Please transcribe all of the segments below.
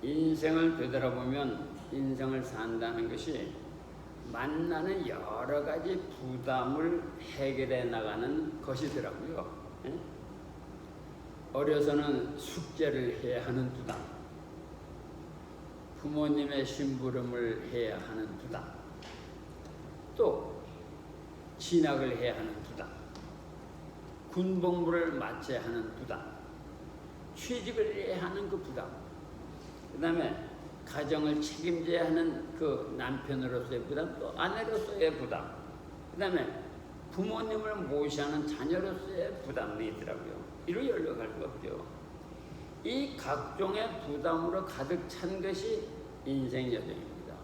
인생을 되돌아보면 인생을 산다는 것이 만나는 여러 가지 부담을 해결해 나가는 것이더라고요. 어려서는 숙제를 해야 하는 부담, 부모님의 심부름을 해야 하는 부담, 또 진학을 해야 하는 부담, 군복무를 마쳐야 하는 부담, 취직을 해야 하는 그 부담, 그 다음에 가정을 책임져야 하는 그 남편으로서의 부담, 또 아내로서의 부담, 그 다음에 부모님을 모셔야 하는 자녀로서의 부담이 있더라고요. 이로 연락할 수가 없죠. 이 각종의 부담으로 가득 찬 것이 인생 여정입니다.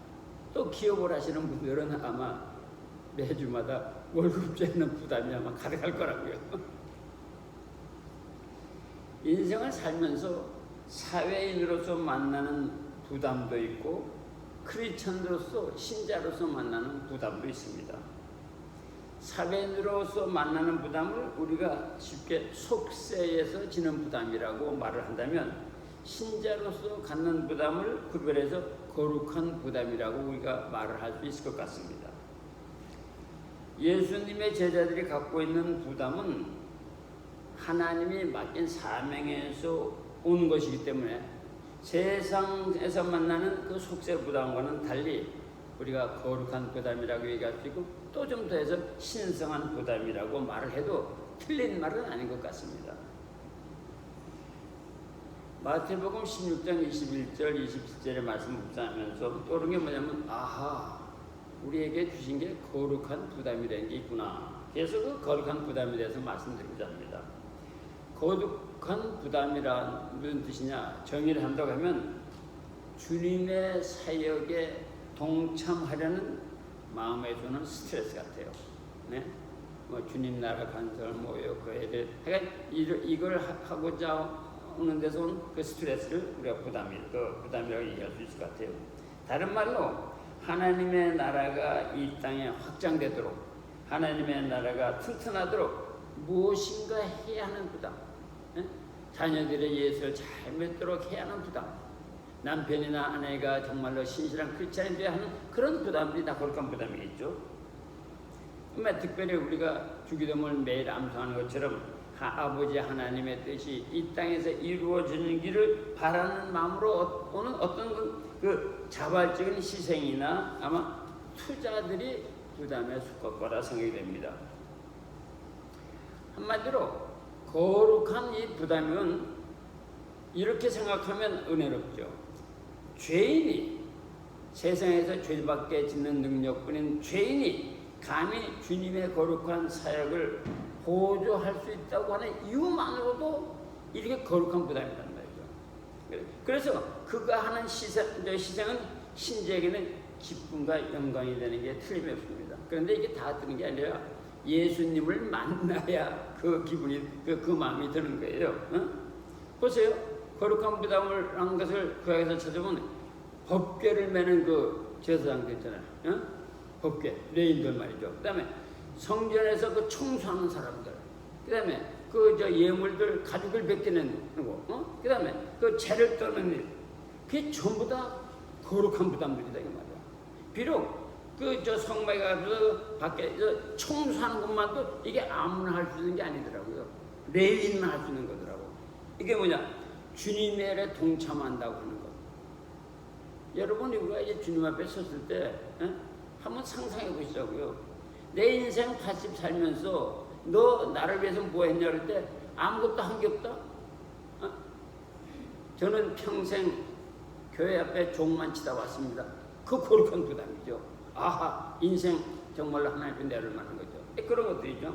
또 기업을 하시는 분들은 아마 매주마다 월급 재는 부담이 아마 가득할 거라고요. 인생을 살면서 사회인으로서 만나는 부담도 있고 크리스천으로서 신자로서 만나는 부담도 있습니다. 사회인으로서 만나는 부담을 우리가 쉽게 속세에서 지는 부담이라고 말을 한다면, 신자로서 갖는 부담을 구별해서 거룩한 부담이라고 우리가 말을 할 수 있을 것 같습니다. 예수님의 제자들이 갖고 있는 부담은 하나님이 맡긴 사명에서 온 것이기 때문에 세상에서 만나는 그 속세 부담과는 달리 우리가 거룩한 부담이라고 얘기할 수 있고, 또 좀 더해서 신성한 부담이라고 말을 해도 틀린 말은 아닌 것 같습니다. 마태복음 16장 21절 27절의 말씀을 묵상하면서 떠오른 게 뭐냐면, 아하, 우리에게 주신 게 거룩한 부담이라는 게 있구나. 그래서 그 거룩한 부담에 대해서 말씀드리고자 합니다. 거룩한 부담이란 무슨 뜻이냐? 정의를 한다고 하면 주님의 사역에 동참하려는 마음에 주는 스트레스 같아요. 네? 뭐 주님 나라 간설 모여 그애들, 그러니까 이걸 하고자 오는 데서 온 그 스트레스를 우리가 부담이라고 얘기할 수 있을 것 같아요. 다른 말로 하나님의 나라가 이 땅에 확장되도록, 하나님의 나라가 튼튼하도록 무엇인가 해야 하는 부담, 자녀들의 예수를 잘 믿도록 해야 하는 부담, 남편이나 아내가 정말로 신실한 크리스찬이 되어야 하는 그런 부담들이 다 거룩한 부담이겠죠. 특별히 우리가 주기도문을 매일 암송하는 것처럼 아버지 하나님의 뜻이 이 땅에서 이루어지는 길을 바라는 마음으로 오는 어떤 그 자발적인 희생이나 아마 투자들이 부담에 속할 거라 생각이 됩니다. 한마디로 거룩한 이 부담은 이렇게 생각하면 은혜롭죠. 죄인이, 세상에서 죄밖에 짓는 능력뿐인 죄인이 감히 주님의 거룩한 사역을 보조할 수 있다고 하는 이유만으로도 이렇게 거룩한 부담이란 말이죠. 그래서 그가 하는 희생은 신자에게는 기쁨과 영광이 되는 게 틀림이 없습니다. 그런데 이게 다 드는 게 아니라 예수님을 만나야 그 기분이, 그 마음이 드는 거예요. 보세요. 거룩한 부담을 한 것을 구약에서 찾아보면 법궤를 매는 그 제사장도 있잖아요. 법궤, 레인들 말이죠. 그 다음에 성전에서 그 청소하는 사람들, 그 다음에 그 예물들 가죽을 벗기는 거, 그 다음에 그 재를 떠는 일, 그게 전부 다 거룩한 부담들이다 이 말이야. 비록 그 성막에 가서 밖에 청소하는 것만도 이게 아무나 할 수 있는 게 아니더라고요. 레위인만 할 수 있는 거더라고. 이게 뭐냐? 주님의 일에 동참한다고 하는 것. 여러분, 우리가 이제 주님 앞에 섰을 때 한번 상상해 보시자고요. 내 인생 80 살면서 너 나를 위해서 뭐 했냐 그럴 때 아무것도 한 게 없다? 저는 평생 교회 앞에 종만 치다 왔습니다. 그 거룩한 부담이죠. 아하, 인생 정말로 하나님 내를 만난 거죠. 그런 것들이죠.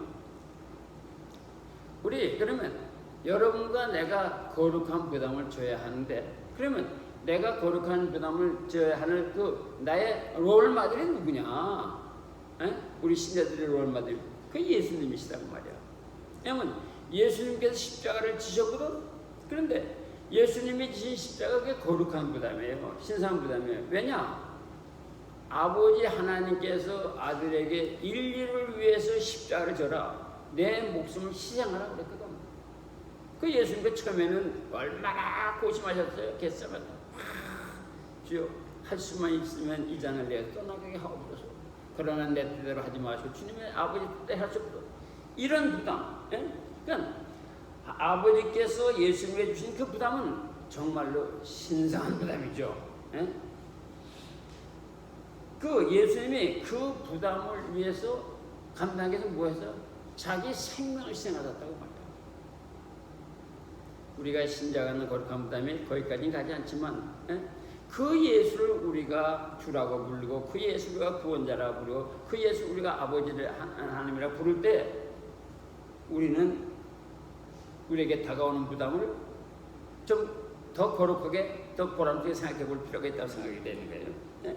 우리 그러면 여러분과 내가 거룩한 부담을 져야 하는데, 그러면 내가 거룩한 부담을 져야 하는 그 나의 롤모델이 누구냐? 우리 신자들의 롤모델, 그 예수님이시다고 말이야. 왜냐면 예수님께서 십자가를 지셨거든. 그런데 예수님이 지신 십자가 그게 거룩한 부담이에요. 신성 부담이에요. 왜냐? 아버지 하나님께서 아들에게 인류를 위해서 십자가를 져라, 내 목숨을 희생하라 그랬거든. 그 예수님께 처음에는 얼마나 고심하셨어요. 겟세마네 주여 할 수만 있으면 이 잔을 내어 떠나게 하옵소서. 그러나 내 뜻대로 하지 마시고 주님의 아버지 뜻대로 할 수 없도록. 이런 부담. 예? 그러니까 아버지께서 예수님께 주신 그 부담은 정말로 신성한 부담이죠. 예? 그 예수님이 그 부담을 위해서 감당하기 위해서 뭐해서 자기 생명을 희생하셨다고 말해요. 우리가 신자가는 거룩한 부담이 거기까지는 가지 않지만 그 예수를 우리가 주라고 부르고 그 예수 우리가 구원자라고 부르고 그 예수 우리가 아버지를 하나님이라고 부를 때 우리는 우리에게 다가오는 부담을 좀 더 거룩하게 더 보람있게 생각해 볼 필요가 있다고 생각이 되는 거예요. 네.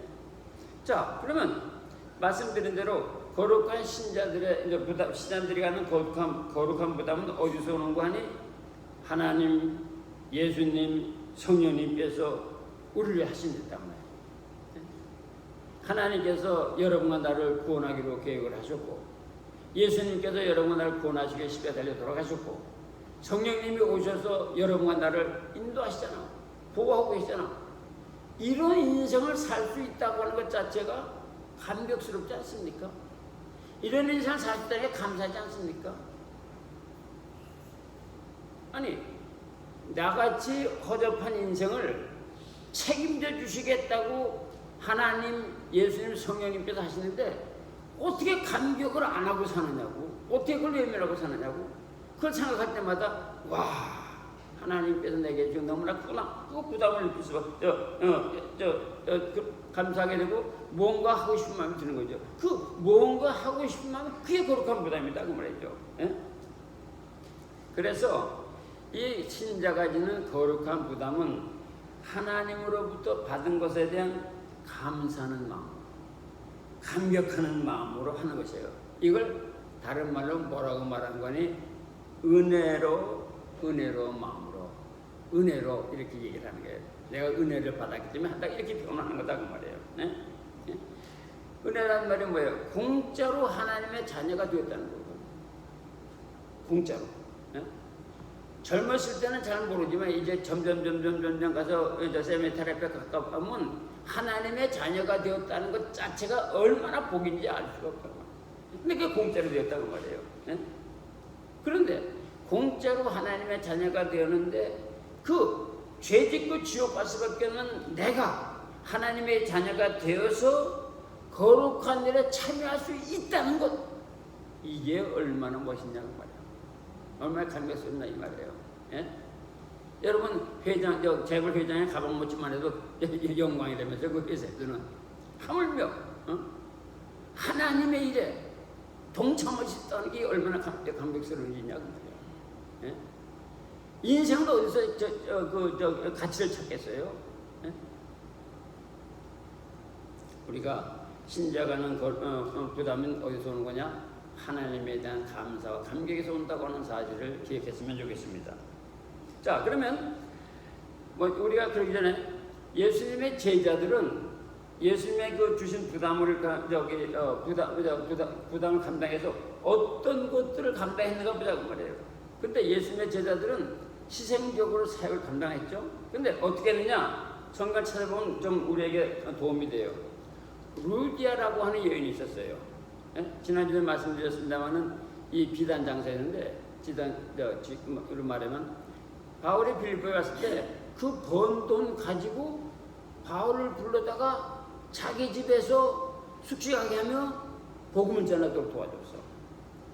자, 그러면 말씀드린 대로 거룩한 신자들의 신자들이 가는 거룩한 부담은 어디서 오는 거 하니? 하나님, 예수님, 성령님께서 우리를 하신다는 거예요. 하나님께서 여러분과 나를 구원하기로 계획을 하셨고, 예수님께서 여러분과 나를 구원하시기 위해 십자가에 달려 돌아가셨고, 성령님이 오셔서 여러분과 나를 인도하시잖아. 보호하고 계시잖아. 이런 인생을 살 수 있다고 하는 것 자체가 감격스럽지 않습니까? 이런 인생을 살 수 있다는 게 감사하지 않습니까? 아니, 나같이 허접한 인생을 책임져 주시겠다고 하나님, 예수님, 성령님께서 하시는데 어떻게 감격을 안 하고 사느냐고, 어떻게 그걸 외면하고 사느냐고. 그걸 생각할 때마다 와, 하나님께서 내게 지금 너무나 크구나. 그 부담을 느낄 수밖에 감사하게 되고 뭔가 하고 싶은 마음이 드는 거죠. 그 뭔가 하고 싶은 마음이 그게 거룩한 부담이다 그 말이죠. 예? 그래서 이 신자가 지는 거룩한 부담은 하나님으로부터 받은 것에 대한 감사하는 마음, 감격하는 마음으로 하는 것이에요. 이걸 다른 말로 뭐라고 말하는 거니? 은혜로 마음으로, 은혜로 이렇게 얘기를 하는 거예요. 내가 은혜를 받았기 때문에 한다 이렇게 표현하는 거다 그 말이에요. 네? 네? 은혜라는 말이 뭐예요? 공짜로 하나님의 자녀가 되었다는 거예요. 공짜로. 네? 젊었을 때는 잘 모르지만 이제 점점 가서 세미테라피에 가까우면 하나님의 자녀가 되었다는 것 자체가 얼마나 복인지 알 수가 없다고 말이에요. 근데 그게 공짜로 되었다고 말이에요. 네? 그런데 공짜로 하나님의 자녀가 되었는데 그 죄짓고 지옥 갈 수밖에 없는 내가 하나님의 자녀가 되어서 거룩한 일에 참여할 수 있다는 것, 이게 얼마나 멋있냐고 말이에요. 얼마나 감격스럽나 이 말이에요. 예? 여러분 재벌 회장의 가방 묻지만 해도 영광이라면서 그 회사에서는 하물며 하나님의 일에 동참할 수 있다는 게 얼마나 감격스러운 일이냐고 말이에요. 예? 인생도 어디서 가치를 찾겠어요? 예? 우리가 신자가는 부담은 어디서 오는 거냐? 하나님에 대한 감사와 감격에서 온다고 하는 사실을 기억했으면 좋겠습니다. 자, 그러면 우리가 그러기 전에 예수님의 제자들은 예수님의 그 주신 부담을 부담을 감당해서 어떤 것들을 감당했는가 보자고 말이에요. 근데 예수님의 제자들은 희생적으로 사역을 감당했죠. 근데 어떻게 했느냐? 성경 찾아보면 좀 우리에게 도움이 돼요. 루디아라고 하는 여인이 있었어요. 예? 지난주에 말씀드렸습니다만은 이 비단 장사였는데 지금 말하면 바울이 빌립보에 갔을 때 그 번 돈 가지고 바울을 불러다가 자기 집에서 숙식하게 하며 복음을 전하도록 도와줬어.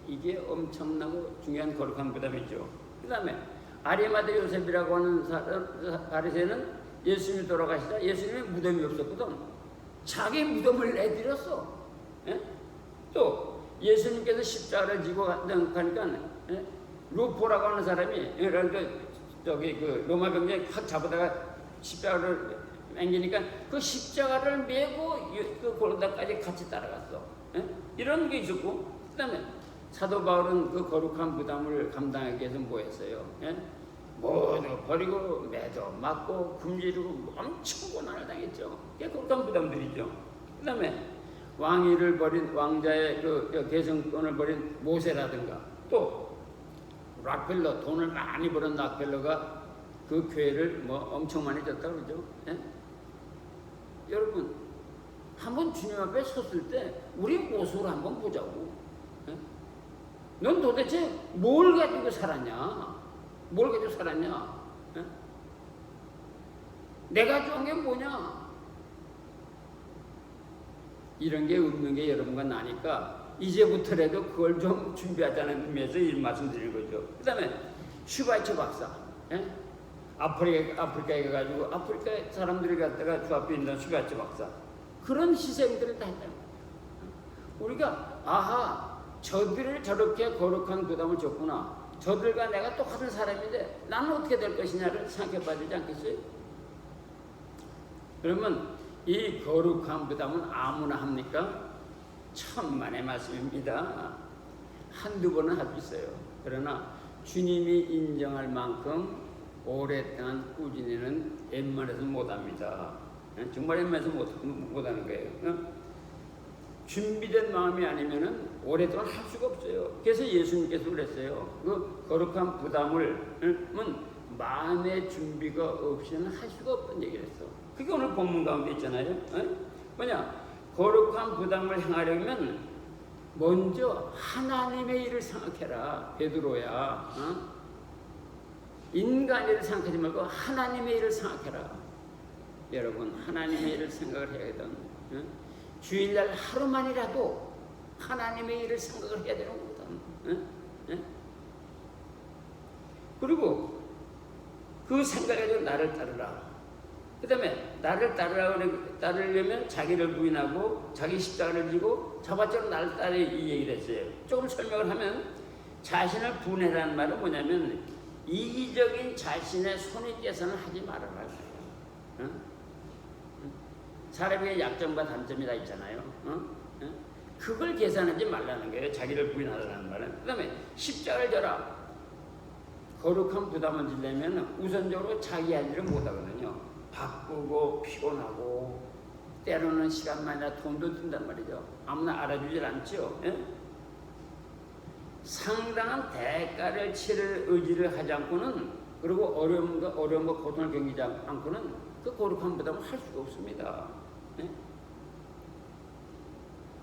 이게 엄청나고 중요한 거룩한 부담이죠. 그 다음에 아리마대 요셉이라고 하는 바리새인은 예수님이 돌아가시자 예수님의 무덤이 없었거든. 자기 무덤을 내드렸어. 예? 또 예수님께서 십자가를 지고 가니까 루포라고 하는 사람이 그 로마 병정이 확 잡아다가 십자가를 앵기니까 그 십자가를 메고 그 골고다까지 같이 따라갔어. 예? 이런 게 있었고, 그 다음에 사도 바울은 그 거룩한 부담을 감당하기 위해서 뭐 했어요? 예? 모두 버리고 매도 맞고 굶주리고 엄청 고난을 당했죠. 그게 거룩한 부담들이죠. 그 다음에 왕위를 버린 왕자의 그 계승권을 버린 모세라든가, 또 락펠러, 돈을 많이 버는 락펠러가 그 교회를 엄청 많이 줬다고 그러죠. 예? 여러분 한번 주님 앞에 섰을 때 우리 모습을 한번 보자고. 예? 넌 도대체 뭘 가지고 살았냐? 뭘 가지고 살았냐? 예? 내가 좋은 게 뭐냐? 이런 게 없는 게 여러분과 나니까 이제부터라도 그걸 좀 준비하자는 의미에서 이 말씀드리는 거죠. 그 다음에 슈바이처 박사, 예? 아프리카에 가가지고 아프리카 사람들이 갖다가 주 앞에 있는 슈바이처 박사, 그런 희생들을 다 했다. 우리가 아하, 저들을 저렇게 거룩한 부담을 줬구나. 저들과 내가 똑같은 사람인데 나는 어떻게 될 것이냐를 생각해 봐야 되지 않겠어요? 그러면 이 거룩한 부담은 아무나 합니까? 천만의 말씀입니다. 한두 번은 할 수 있어요. 그러나 주님이 인정할 만큼 오랫동안 꾸준히는 웬만해서 못합니다. 정말 웬만해서 못하는 거예요. 준비된 마음이 아니면은 오랫동안 할 수가 없어요. 그래서 예수님께서 그랬어요. 그 거룩한 부담을 마음의 준비가 없이는 할 수가 없다는 얘기를 했어. 그게 오늘 본문 가운데 있잖아요. 뭐냐? 거룩한 부담을 행하려면 먼저 하나님의 일을 생각해라. 베드로야. 인간의 일을 생각하지 말고 하나님의 일을 생각해라. 여러분, 하나님의 일을 생각을 해야거든. 주일날 하루만이라도 하나님의 일을 생각을 해야 되는 거거든. 그리고 그 생각에 나를 따르라. 그 다음에 나를 따르려면 자기를 부인하고 자기 십자가를 지고 저밭처럼 나를 따르, 이 얘기를 했어요. 조금 설명을 하면 자신을 분해라는 말은 뭐냐면 이기적인 자신의 손익계산을 하지 말아라. 사람의 약점과 단점이 다 있잖아요. 그걸 계산하지 말라는 거예요. 자기를 부인하라는 말은. 그 다음에 십자가를 져라. 거룩한 부담을 지려면 우선적으로 자기 할 일을 못하거든요. 바쁘고 피곤하고 때로는 시간만이나 돈도 든단 말이죠. 아무나 알아주질 않죠. 예? 상당한 대가를 치를 의지를 하지 않고는, 그리고 어려움과 고통을 겪지 않고는 그 거룩한 부담을 할 수가 없습니다. 예?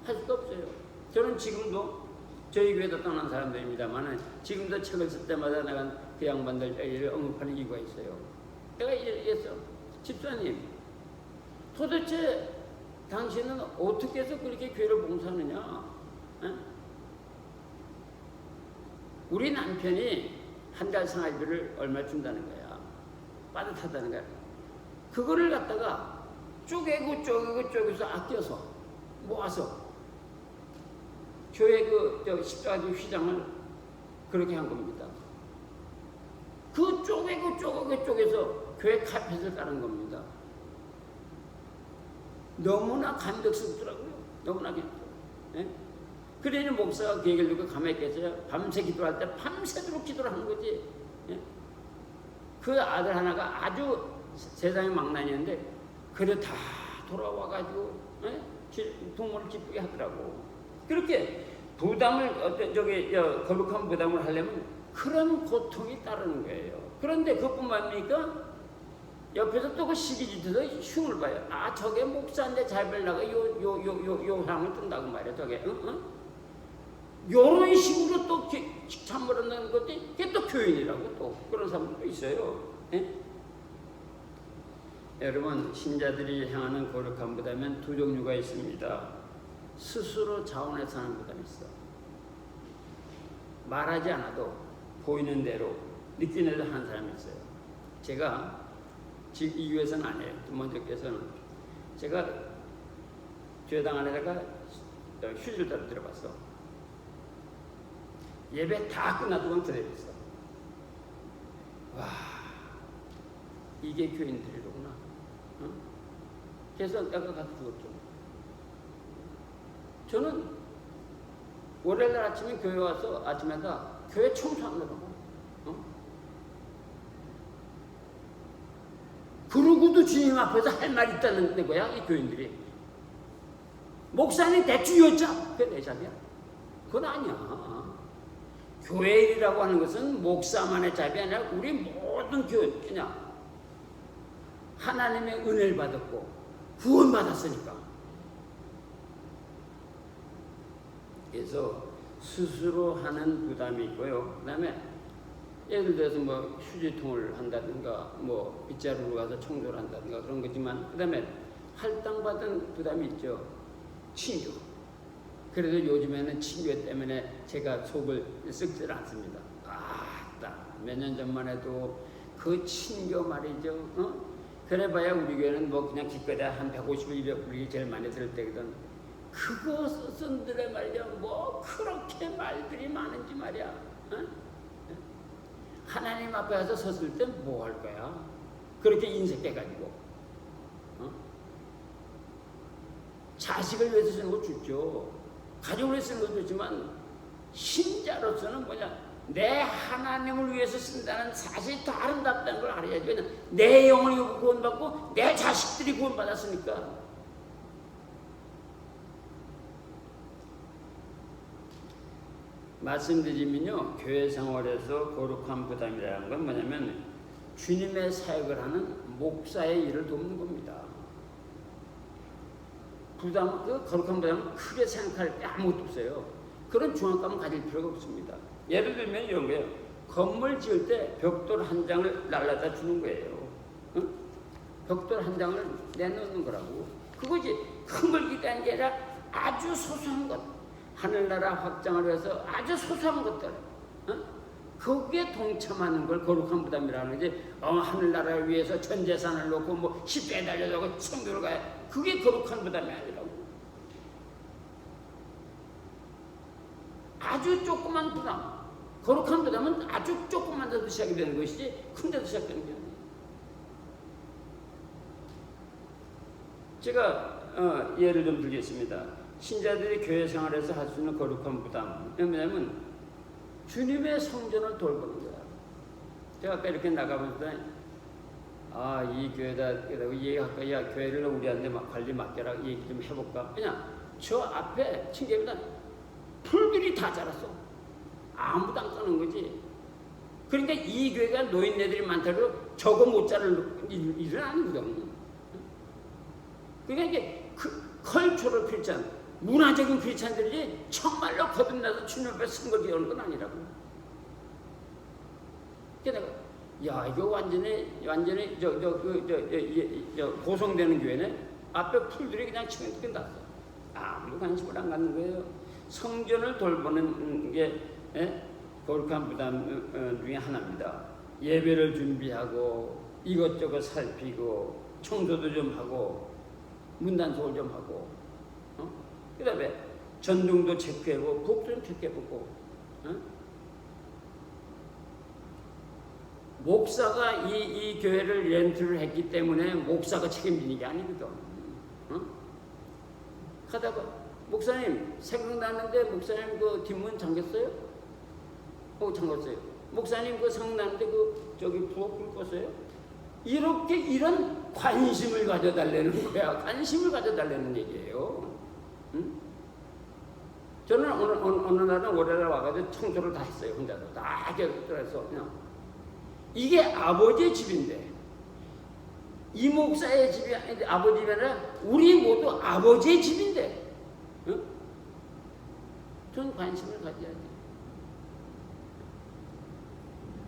할 수가 없어요. 저는 지금도 저희 교회도 떠난 사람들입니다만 지금도 책을 쓸 때마다 내가 그 양반들 언급하는 이유가 있어요. 내가 얘기했어. 집사님, 도대체 당신은 어떻게 해서 그렇게 교회를 봉사하느냐? 에? 우리 남편이 한 달 생활비를 얼마 준다는 거야. 빠듯하다는 거야. 그거를 갖다가 쪼개서 아껴서 모아서 교회 십자가 휘장을 그렇게 한 겁니다. 그 쪼개서 교회 카펫을 깔은 겁니다. 너무나 감격스럽더라고요. 너무나 감격스러워요. 예? 그러니 목사가 그 얘기를 듣고 가만히 계세요. 밤새 기도할 때 밤새도록 기도를 하는 거지. 예? 그 아들 하나가 아주 세상에 망나니였는데 그래 다 돌아와가지고 예? 부모를 기쁘게 하더라고. 그렇게 부담을 거룩한 부담을 하려면 그런 고통이 따르는 거예요. 그런데 그뿐만입니까? 옆에서 또 그 시기짓어서 흉을 봐요. 아, 저게 목사인데 잘 별나가 요 향을 뜬다고 말이야. 저게 요런 식으로 또 참으려는 것이 그게 또 교인이라고 또 그런 사람들도 있어요. 예? 여러분, 신자들이 향하는 거룩한 부담은 두 종류가 있습니다. 스스로 자원해서 하는 부담이 있어. 말하지 않아도 보이는 대로 느끼는 대로 하는 사람이 있어요. 제가 지금 이 교회에서는 안 해요. 먼저께서는 제가 교회당 안에다가 휴지를 따로 들어봤어. 예배 다 끝나도록 들어있어. 와, 이게 교인들이로구나. 어? 그래서 내가 가서 죽었죠. 저는 월요일 아침에 교회 와서 아침에다 교회 청소하느라고. 그러고도 주님 앞에서 할 말이 있다는 거야, 이 교인들이. 목사님 대충 여자, 그게 내 잡이야? 그건 아니야. 교회 일이라고 하는 것은 목사만의 잡이 아니라 우리 모든 교인, 그냥 하나님의 은혜를 받았고 구원받았으니까. 그래서 스스로 하는 부담이 있고요. 그 다음에 예를 들어서 뭐 휴지통을 한다든가 뭐 빗자루로 가서 청소를 한다든가 그런 거지만, 그 다음에 할당받은 부담이 있죠. 친교. 그래도 요즘에는 친교 때문에 제가 속을 썩질 않습니다. 몇 년 전만 해도 그 친교 말이죠. 그래봐야 우리 교회는 뭐 그냥 기껏해야 한 150일, 200불이 제일 많이 들 때거든. 그거 쓴들의 말이야, 뭐 그렇게 말들이 많은지 말이야. 하나님 앞에 가서 섰을 때 뭐 할 거야? 그렇게 인색해가지고. 자식을 위해서 쓰는 거 좋죠. 가족을 위해서 쓰는 거 좋지만, 신자로서는 뭐냐? 내 하나님을 위해서 쓴다는 사실이 더 아름답다는 걸 알아야지. 왜냐? 내 영혼이 구원받고 내 자식들이 구원받았으니까. 말씀드리면요, 교회 생활에서 거룩한 부담이라는 건 뭐냐면 주님의 사역을 하는 목사의 일을 돕는 겁니다. 부담, 그 거룩한 부담은 크게 생각할 게 아무것도 없어요. 그런 중압감은 가질 필요가 없습니다. 예를 들면 이런 거예요. 건물 지을 때 벽돌 한 장을 날라다 주는 거예요. 벽돌 한 장을 내놓는 거라고. 그거지. 큰 걸 기대한 게 아니라 아주 소소한 것. 하늘나라 확장을 위해서 아주 소소한 것들. 거기에 동참하는 걸 거룩한 부담이라는 거지. 하늘나라를 위해서 전 재산을 놓고 뭐 10배에 달려가고 성교를 가야. 그게 거룩한 부담이 아니라고. 아주 조그만 부담. 거룩한 부담은 아주 조그만 데서 시작이 되는 것이지 큰 데서 시작되는 게 아니에요. 제가 예를 좀 들겠습니다. 신자들이 교회 생활에서 할 수 있는 거룩한 부담. 왜냐하면 주님의 성전을 돌보는 거야. 제가 아까 이렇게 나가보니까 이 교회다 얘기할까? 야, 교회를 우리한테 관리 맡겨라. 얘기 좀 해볼까? 그냥 저 앞에 층계보다 풀들이 다 자랐어. 아무도 안 까는 거지. 그러니까 이 교회가 노인네들이 많다고 저거 못 자를 일은 아니거든. 그러니까 이게 컬처럴 크리스찬, 문화적인 크리스찬들이 정말로 거듭나서 주님 앞에 선거기 오는 건 아니라고. 그러니까 내가 이거 완전히 고성되는 교회네. 앞에 풀들이 그냥 치면 끝났어. 아무도 관심을 안 갖는 거예요. 성전을 돌보는 게 거룩한 부담 중에 하나입니다. 예배를 준비하고 이것저것 살피고 청소도 좀 하고 문단속을 좀 하고 그 다음에 전등도 체크해보고 복도 좀 체크해보고 목사가 이 교회를 렌트를 했기 때문에 목사가 책임지는 게 아니거든. 하다가 목사님 생각나는데 목사님 그 뒷문 잠겼어요? 잠갔어요. 목사님 그 생각나는데 저기 부엌 불 껐어요? 이렇게 이런 관심을 가져달라는 거야. 관심을 가져달라는 얘기예요. 저는 어느 날은 월요일에 와가지고 청소를 다 했어요. 혼자서 다 해서 그냥. 이게 아버지의 집인데 이 목사의 집이 아버지 집이 아니라 우리 모두 아버지의 집인데 전 관심을 가져야지.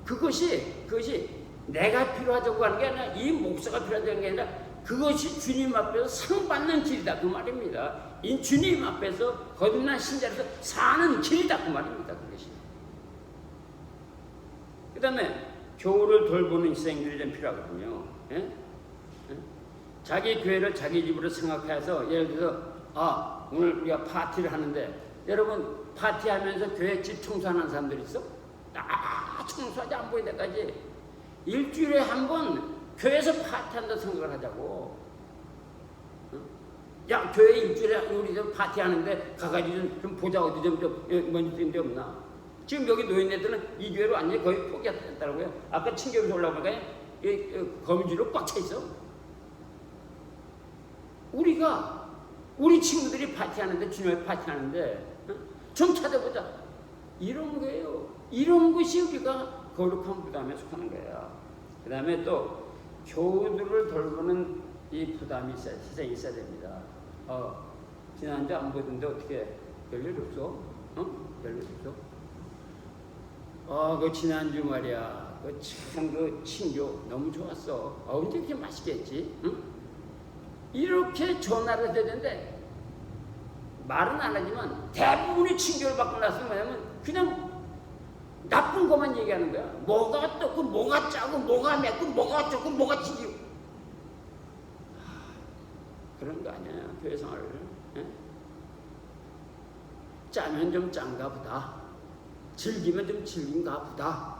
그것이 내가 필요하다고 하는 게 아니라 이 목사가 필요하다는 게 아니라 그것이 주님 앞에서 상 받는 길이다 그 말입니다. 이 주님 앞에서 거듭난 신자로서 사는 길이다 그 말입니다. 그것이. 그 다음에 교우를 돌보는 희생들이 좀 필요하거든요. 자기 교회를 자기 집으로 생각해서 예를 들어서 오늘 우리가 파티를 하는데 여러분 파티하면서 교회 집 청소하는 사람들 있어? 청소하지 안 보일 때까지 일주일에 한 번 교회에서 파티한다 생각을 하자고. 야, 교회 일주일에 우리 좀 파티하는데 가가지고 좀 보자. 어디 좀 뭔지 좀 없나. 지금 여기 노인네들은 이 교회로 완전히 거의 포기했다고요. 아까 친교에서 올라오니까 거미줄로 꽉 차 있어. 우리 친구들이 파티하는데 주님의 파티하는데 좀 찾아보자. 이런 거예요. 이런 것이 우리가 거룩한 부담에 속하는 거야. 그 다음에 또 교우들을 돌보는 이 부담이 세상에 있어야 됩니다. 지난주 안 보던데 어떻게 별일 없어? 별일 없어? 그 지난주 말이야. 그 친교 너무 좋았어. 언제 이렇게 맛있게 했지? 응? 이렇게 전화를 해야 되는데 말은 안 하지만 대부분이 친교를 받고 나서 뭐냐면 그냥 나쁜 것만 얘기하는 거야. 뭐가 어떻고 뭐가 짜고 뭐가 맵고 뭐가 어쩌고 뭐가 지지고 그런 거 아니야. 교회 생활을. 짜면 좀 짠가 보다. 즐기면 좀 즐긴가 보다.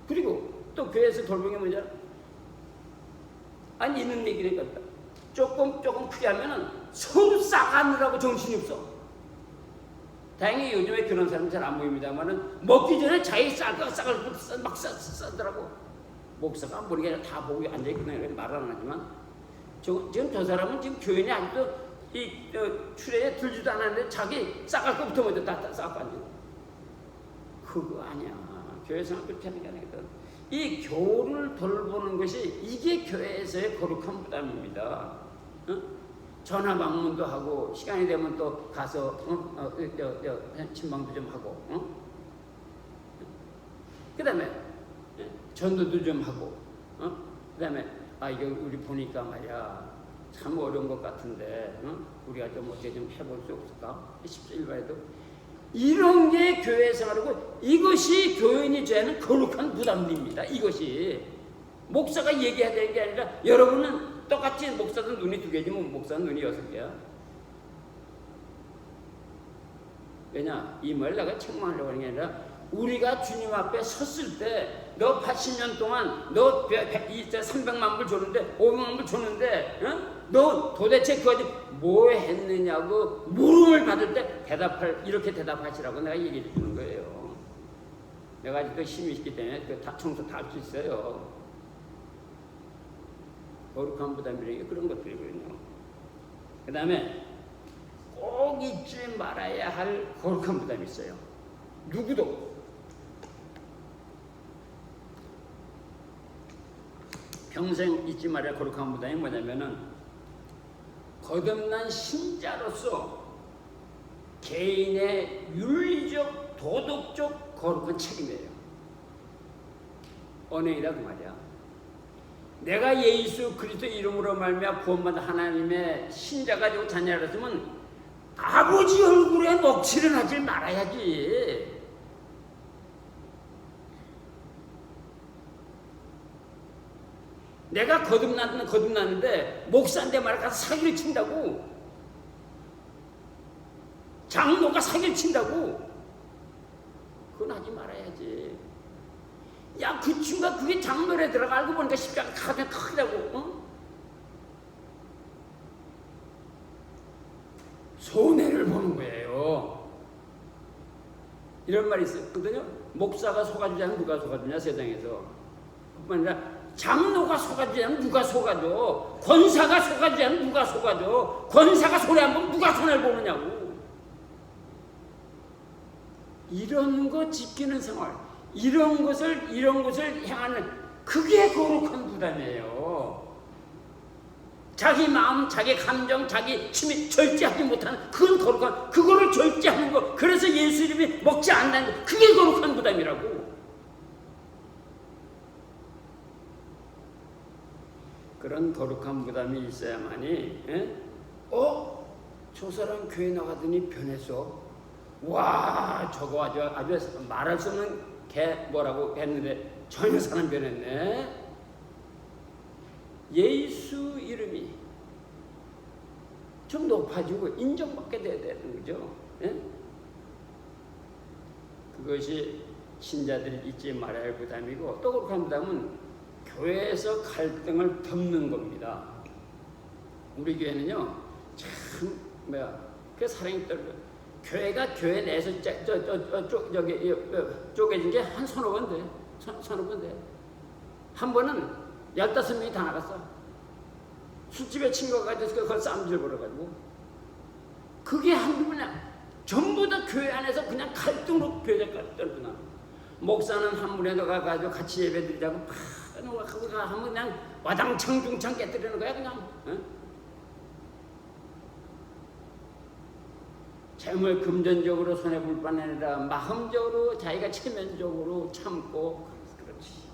그리고 또 교회에서 돌보는 게 뭐냐? 아니 있는 얘기를 했다. 조금 크게 하면은 서로 싸가느라고 정신이 없어. 다행히 요즘에 그런 사람 잘 안 보입니다만은 먹기 전에 자기 쌀을 막 싸더라고. 목사가 안 보는 게 아니라 다 보고 앉아있거든요. 말 안 하지만 지금 저 사람은 지금 교인이 아직도 출애에 들지도 않았는데 자기 싸갈 것부터 먼저 다 싸고 앉아. 그거 아니야. 교회 생활 그렇게 하는 게 아니거든. 이 교를 돌보는 것이 이게 교회에서의 거룩한 부담입니다. 전화 방문도 하고 시간이 되면 또 가서 친방도 좀 하고 그 다음에 전도도 좀 하고 그 다음에 이거 우리 보니까 말이야 참 어려운 것 같은데 우리가 좀 어떻게 좀 해볼 수 없을까? 17일에도 이런 게 교회 생활이고 이것이 교인이 죄는 거룩한 부담입니다. 이것이 목사가 얘기해야 되는 게 아니라 여러분은 똑같이 목사는 눈이 2개지만 목사는 눈이 6개야. 왜냐? 이 말 내가 책망하려고 하는 게 아니라 우리가 주님 앞에 섰을 때 너 80년 동안 너 300만 불 줬는데 500만 불 줬는데 너 도대체 그거 뭐 했느냐고 물음을 받을 때 이렇게 대답하시라고 내가 얘기해 주는 거예요. 내가 아직도 힘이 있기 때문에 청소 다 할 수 있어요. 거룩한 부담이라는 게 그런 것들이거든요. 그 다음에 꼭 잊지 말아야 할 거룩한 부담이 있어요. 누구도 평생 잊지 말아야 할 거룩한 부담이 뭐냐면은 거듭난 신자로서 개인의 윤리적 도덕적 거룩한 책임이에요. 언행이라 그 말이야. 내가 예수 그리스도 이름으로 말미암아 구원받은 하나님의 신자가 되고 자녀였으면 아버지 얼굴에 먹칠을 하지 말아야지. 내가 거듭났는데 목사인데 말을 가서 사기를 친다고. 장로가 사기를 친다고. 그건 하지 말아야지. 야, 그 친구가 그게 장로에 들어가 알고 보니까 십자가 가장 크다고. 손해를 보는 거예요. 이런 말이 있었거든요. 목사가 속아주지 않으면 누가 속아주냐 세상에서. 그뿐 아니라 장로가 속아주지 않으면 누가 속아줘. 권사가 속아주지 않으면 누가 속아줘. 권사가 손해 안 보면 누가 손해를 보느냐고. 이런 거 지키는 생활, 이런 것을 향하는 그게 거룩한 부담이에요. 자기 마음, 자기 감정, 자기 취미 절제하지 못하는 그건 거룩한, 그거를 절제하는 거. 그래서 예수 이름이 먹지 않는다는 거. 그게 거룩한 부담이라고. 그런 거룩한 부담이 있어야만이 저 사람 교회 나가더니 변했어. 와, 저거 아주 말할 수 없는 개 뭐라고 했는데 전혀 사람 변했네. 예수 이름이 좀 높아지고 인정받게 돼야 되는 거죠. 그것이 신자들이 잊지 말아야 할 부담이고, 또 거룩한 부담은 교회에서 갈등을 덮는 겁니다. 우리 교회는요, 참 그 사랑이 떨려. 교회가 교회 내에서 쪼개진 게 한 서너 번 돼. 서너 번 돼. 한 번은 15명이 다 나갔어. 술집에 친구가 가서 그걸 싸움질 벌어가지고. 그게 한두 번이야. 전부 다 교회 안에서 그냥 갈등으로 교회가 떨구나. 목사는 한 분에 가가지고 같이 예배 드리자고 막 하면 그냥 와당창 중창 깨뜨리는 거야 그냥. 재물 금전적으로 손해볼 뻔 아니라 마음적으로 자기가 체면적으로 참고 그렇지.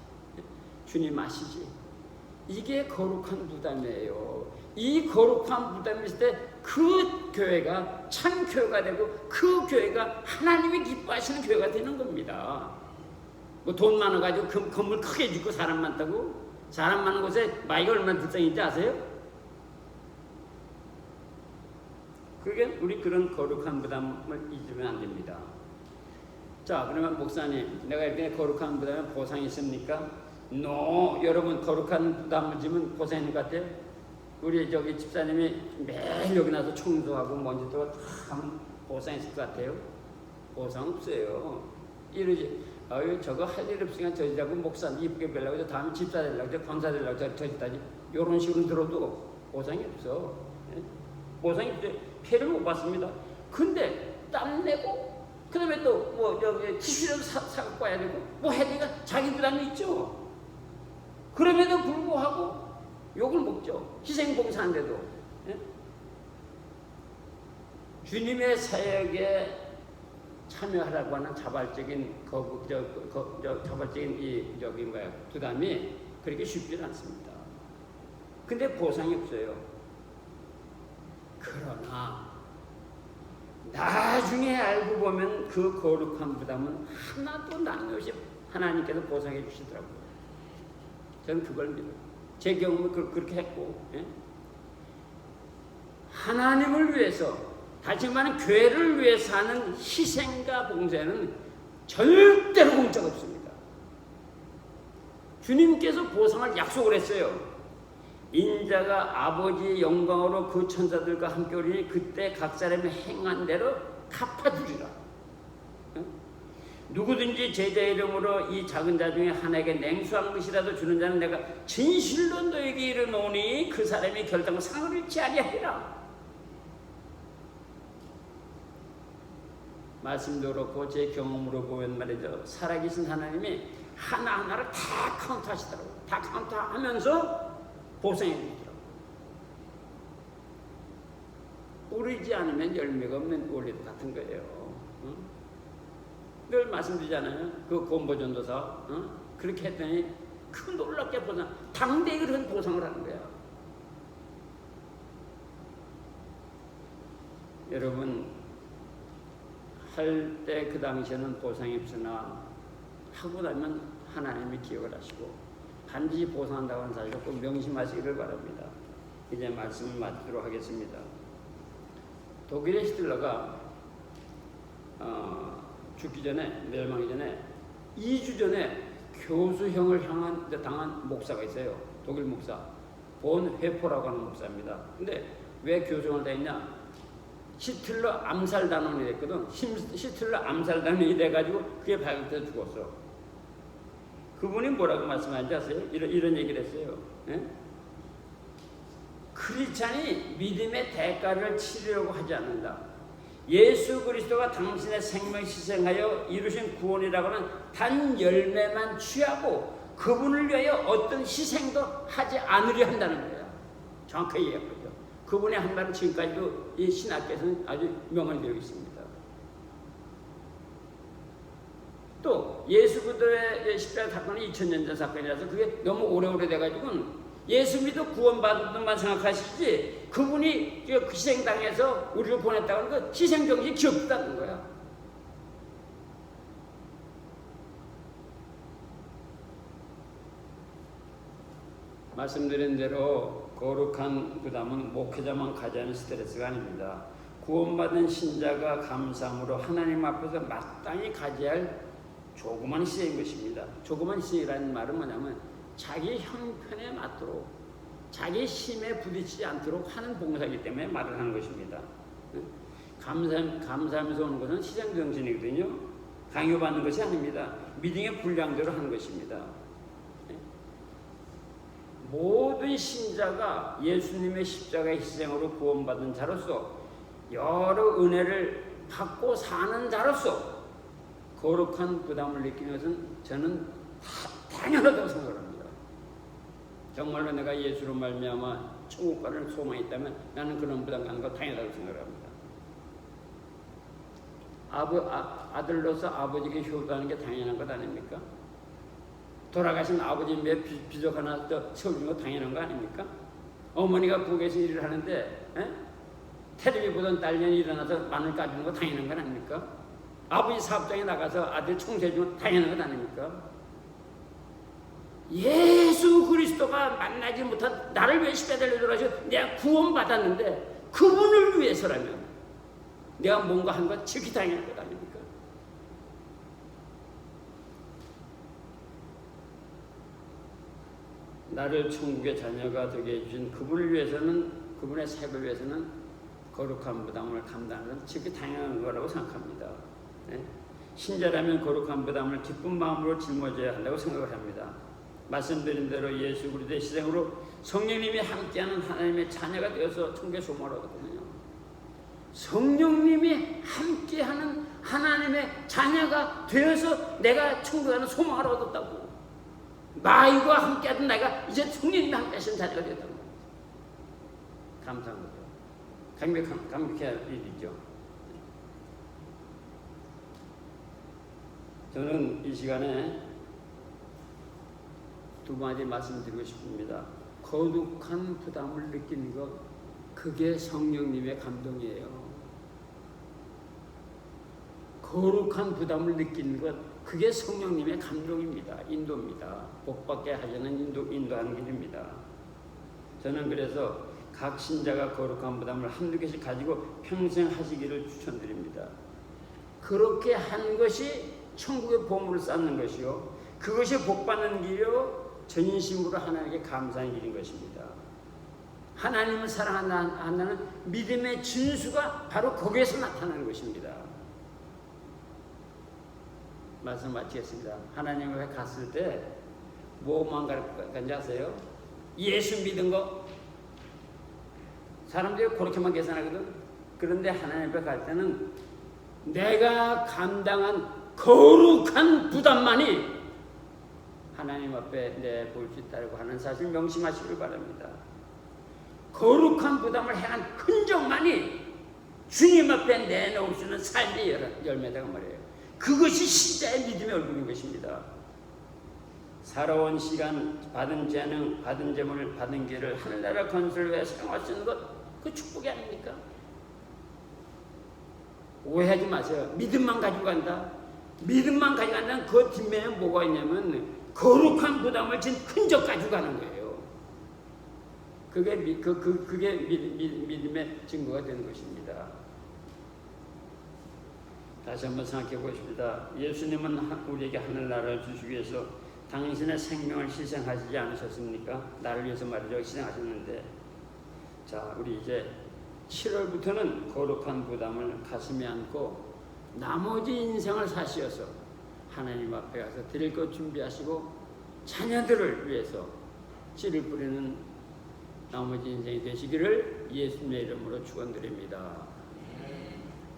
주님 아시지? 이게 거룩한 부담이에요. 이 거룩한 부담이 있을 때 그 교회가 참 교회가 되고 그 교회가 하나님이 기뻐하시는 교회가 되는 겁니다. 뭐 돈 많아가지고 건물 크게 짓고 사람 많다고? 사람 많은 곳에 마이가 얼마나 불쌍한지 아세요? 그게 우리 그런 거룩한 부담을 잊으면 안 됩니다. 자, 그러면 목사님, 내가 이렇게 거룩한 부담에 보상이 있습니까? 여러분 거룩한 부담을 지면 보상이 있는 것 같아요? 우리 저기 집사님이 매일 여기 나서 청소하고 먼지도 다 하면 보상 있을 것 같아요? 보상 없어요. 이러지. 아유 저거 할 일 없으니까 저지라고 목사 이쁘게 뵈려고 다음에 집사 되려고 저 권사 되려고 저지다니 이런 식으로 들어도 보상이 없어. 보상이 없어요. 피해를 못 받습니다. 근데 땀 내고 그 다음에 또 뭐 저기 티슈라도 사갖고 와야 되고 뭐 해야 되니까 자기 부담이 있죠. 그럼에도 불구하고 욕을 먹죠. 희생봉사한데도. 주님의 사역에 참여하라고 하는 자발적인 자발적인 부담이 그렇게 쉽지 않습니다. 근데 보상이 없어요. 그러나 나중에 알고 보면 그 거룩한 부담은 하나도 남김없이 하나님께서 보상해 주시더라고요. 저는 그걸 믿어요. 제 경험은 그렇게 했고, 하나님을 위해서, 다시 말하면 교회를 위해서 하는 희생과 봉사는 절대로 공짜가 없습니다. 주님께서 보상을 약속을 했어요. 인자가 아버지의 영광으로 그 천사들과 함께 오리니 그때 각 사람이 행한 대로 갚아주리라. 누구든지 제자의 이름으로 이 작은 자 중에 하나에게 냉수한 것이라도 주는 자는 내가 진실로 너에게 이르노니 그 사람이 결단과 상을 잃지 아니하리라. 말씀도 그렇고 제 경험으로 보면 말이죠. 살아계신 하나님이 하나하나를 다 카운트하시더라고요. 다 카운트하면서 보상해 주시더라고요. 뿌리지 않으면 열매가 없는 원리도 같은 거예요. 늘 말씀드리잖아요. 그 곰보전도사 그렇게 했더니 그 놀랍게 보상, 당대에 그런 보상을 하는 거야. 여러분 할 때 그 당시에는 보상이 없으나 하고 나면 하나님이 기억을 하시고 반드시 보상한다고 하는 사실을 꼭 명심하시기를 바랍니다. 이제 말씀을 마치도록 하겠습니다. 독일의 히틀러가 죽기 전에, 멸망하기 전에 2주 전에 교수형을 당한 목사가 있어요. 독일 목사 본 회포라고 하는 목사입니다. 근데 왜 교수형을 당했냐? 히틀러 암살단원이 됐거든. 히틀러 암살단원이 돼가지고 그게 발각돼서 죽었어. 그분이 뭐라고 말씀하는지 아세요? 이런 얘기를 했어요. 크리스찬이 믿음의 대가를 치르려고 하지 않는다. 예수 그리스도가 당신의 생명 희생하여 이루신 구원이라고 하는 단 열매만 취하고 그분을 위하여 어떤 희생도 하지 않으려 한다는 거예요. 정확하게 얘기하죠. 그분의 한 말은 지금까지도 이 신학계에서는 아주 명언되어 있습니다. 또 예수 그리스도의 십자가 사건은 2000년 전 사건이라서 그게 너무 오래오래 돼가지고는 예수 믿어 구원받은 것만 생각하시지 그분이 희생당해서 우리를 보냈다고 하는 그 희생정신이 기억다는 거야. 말씀드린 대로 거룩한 부담은 목회자만 가지는 스트레스가 아닙니다. 구원받은 신자가 감사함으로 하나님 앞에서 마땅히 가져야 할 조그만 희생인 것입니다. 조그만 희생이라는 말은 뭐냐면 자기 형편에 맞도록 자기 힘에 부딪히지 않도록 하는 봉사이기 때문에 말을 하는 것입니다. 감사하면서 오는 것은 희생정신이거든요. 강요받는 것이 아닙니다. 믿음의 분량대로 하는 것입니다. 모든 신자가 예수님의 십자가의 희생으로 구원받은 자로서 여러 은혜를 받고 사는 자로서 거룩한 부담을 느끼는 것은 저는 당연하다고 생각합니다. 정말로 내가 예수로 말미암아 천국 가는 소망이 있다면 나는 그런 부담 갖는 거 당연하다고 생각합니다. 아들로서 아버지에게 효도하는 게 당연한 것 아닙니까? 돌아가신 아버지 몇 비적 하나 더 세워주는 거 당연한 거 아닙니까? 어머니가 부엌에서 일을 하는데 텔레비 보던 딸년이 일어나서 마늘 까주는 거 당연한 건 아닙니까? 아버지 사업장에 나가서 아들 청소해주는 거 당연한 건 아닙니까? 예수 그리스도가 만나지 못한 나를 왜 십자가에 돌아가셔 내가 구원받았는데 그분을 위해서라면 내가 뭔가 한 건 지키 당연한 것 아닙니까? 나를 천국의 자녀가 되게 해주신 그분을 위해서는, 그분의 사역을 위해서는 거룩한 부담을 감당하는 건 지극히 당연한 거라고 생각합니다. 네? 신자라면 거룩한 부담을 기쁜 마음으로 짊어져야 한다고 생각을 합니다. 말씀드린 대로 예수 그리스도의 희생으로 성령님이 함께하는 하나님의 자녀가 되어서 천국에 소망을 얻었거든요. 성령님이 함께하는 하나님의 자녀가 되어서 내가 천국에 가는 소망을 얻었다고. 마귀와 함께하던 내가 이제 성령님이 함께하시는 자녀가 되었다고. 감사합니다. 감격해야 할 일이죠. 저는 이 시간에 두 가지 말씀드리고 싶습니다. 거룩한 부담을 느끼는 것, 그게 성령님의 감동이에요. 거룩한 부담을 느끼는 것, 그게 성령님의 감동입니다. 인도입니다. 복받게 하자는 인도하는 길입니다. 저는 그래서 각 신자가 거룩한 부담을 한두 개씩 가지고 평생 하시기를 추천드립니다. 그렇게 한 것이 천국의 보물을 쌓는 것이요, 그것이 복받는 길이요, 전심으로 하나님께 감사하는 길인 것입니다. 하나님을 사랑한다는 믿음의 진수가 바로 거기에서 나타나는 것입니다. 말씀 마치겠습니다. 하나님 앞에 갔을 때 뭐만 가르쳤는지 아세요? 예수 믿은 거. 사람들이 그렇게만 계산하거든. 그런데 하나님 앞에 갈 때는 내가 감당한 거룩한 부담만이 하나님 앞에 내 볼 수 있다고 하는 사실 명심하시길 바랍니다. 거룩한 부담을 행한 흔적만이 주님 앞에 내놓을 수 있는 삶의 열매다가 말이에요. 그것이 신자의 믿음의 얼굴인 것입니다. 살아온 시간, 받은 재능, 받은 재물을, 받은 기회를 하늘나라 건설을 위해 사용할 수 있는 것, 그 축복이 아닙니까? 오해하지 마세요. 믿음만 가지고 간다. 믿음만 가지고 간다는 그 뒷면에 뭐가 있냐면 거룩한 부담을 진 흔적 가지고 가는 거예요. 그게 믿음의 증거가 되는 것입니다. 다시 한번 생각해 보십시다. 예수님은 우리에게 하늘나라를 주시기 위해서 당신의 생명을 희생하시지 않으셨습니까? 나를 위해서 말이죠. 희생하셨는데, 자, 우리 이제 7월부터는 거룩한 부담을 가슴에 안고 나머지 인생을 사시어서 하나님 앞에 가서 드릴 것 준비하시고 자녀들을 위해서 씨를 뿌리는 나머지 인생이 되시기를 예수님의 이름으로 축원드립니다.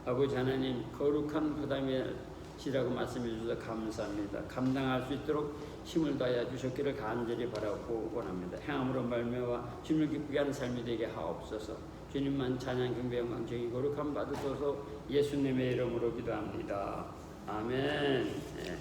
아버지 하나님, 거룩한 부담이시라고 말씀해 주셔서 감사합니다. 감당할 수 있도록 힘을 다하여 주셨기를 간절히 바라고 원합니다. 행함으로 말미암아 주님을 기쁘게 하는 삶이 되게 하옵소서. 주님만 찬양 경배 영광 정의 거룩함 받으소서. 예수님의 이름으로 기도합니다. 아멘. 네.